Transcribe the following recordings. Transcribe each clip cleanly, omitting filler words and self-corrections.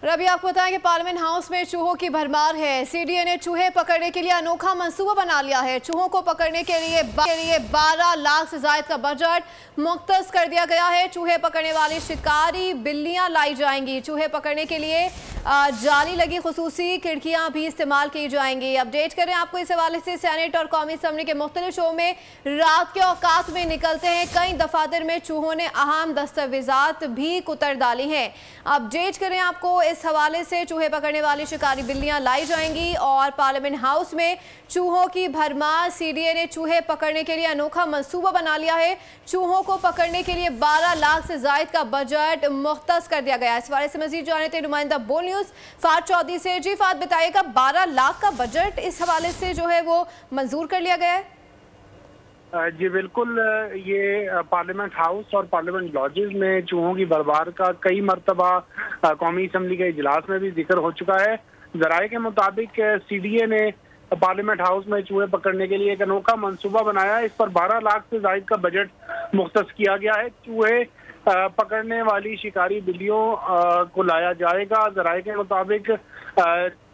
और अभी आपको बताएं कि पार्लियामेंट हाउस में चूहों की भरमार है। सीडीए ने चूहे पकड़ने के लिए अनोखा मंसूबा बना लिया है। चूहों को पकड़ने के लिए 12 लाख से ज्यादा का बजट मुख्तस कर दिया गया है। चूहे पकड़ने वाली शिकारी बिल्लियां लाई जाएंगी। चूहे पकड़ने के लिए जाली लगी खुसूसी खिड़कियां भी इस्तेमाल की जाएंगी। अपडेट करें आपको इस हवाले से, सेनेट और कौमी असम्बली के मुख्तलिफ शो में रात के औकात में निकलते हैं। कई दफातर में चूहों ने अहम दस्तावेजात भी कुतर डाली हैं। अपडेट करें आपको इस हवाले से, चूहे पकड़ने वाली शिकारी बिल्लियां लाई जाएंगी और पार्लियामेंट हाउस में चूहों की भरमार। सीडीए ने चूहे पकड़ने के लिए अनोखा मंसूबा बना लिया है। चूहों को पकड़ने के लिए 12 लाख से जायद का बजट मुख्तस कर दिया गया है। इस हवाले से मजीद जाने थे नुमाइंदा बोल न्यूज फात चौधरी से। जी फात, बताइएगा 12 लाख का बजट इस हवाले से जो है वो मंजूर कर लिया गया है। जी बिल्कुल, ये पार्लियामेंट हाउस और पार्लियामेंट लॉजेस में चूहों की बरबार का कई मरतबा कौमी असम्बली के इजलास में भी जिक्र हो चुका है। जराये के मुताबिक सीडीए ने पार्लियामेंट हाउस में चूहे पकड़ने के लिए एक अनोखा मंसूबा बनाया है। इस पर 12 लाख से ज्यादा का बजट मुख्तस किया गया है। चूहे पकड़ने वाली शिकारी बिल्लियों को लाया जाएगा। जराये के मुताबिक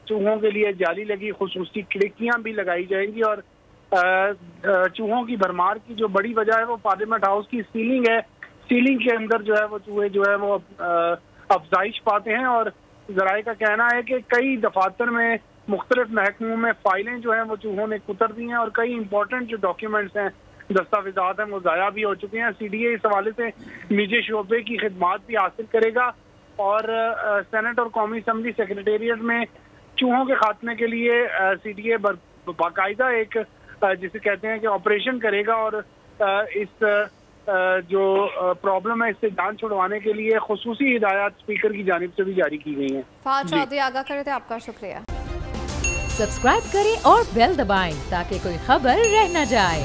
चूहों के लिए जाली लगी खुसूसी खिड़कियां भी लगाई जाएंगी और चूहों की भरमार की जो बड़ी वजह है वो पार्लियामेंट हाउस की सीलिंग है। सीलिंग के अंदर जो है वो चूहे जो है वो अफजाइश पाते हैं और जराये का कहना है कि कई दफातर में मुख्तलिफ महकमों में फाइलें जो हैं वो चूहों ने कुतर दी हैं और कई इंपॉर्टेंट जो डॉक्यूमेंट्स हैं, दस्तावेजात हैं, वो ज़ाया भी हो चुके हैं। सीडीए इस हवाले से निजी शोबे की खिदमात भी हासिल करेगा और सेनेट और कौमी असम्बली सेक्रेटेरिएट में चूहों के खात्मे के लिए सीडीए बाकायदा एक जिसे कहते हैं कि ऑपरेशन करेगा और इस जो प्रॉब्लम है इससे जान छुड़वाने के लिए खुसूसी हिदायत स्पीकर की जानिब से भी जारी की गई हैं। फात चौधरी आगाह करे थे, आपका शुक्रिया। सब्सक्राइब करें और बेल दबाएं ताकि कोई खबर रह न जाए।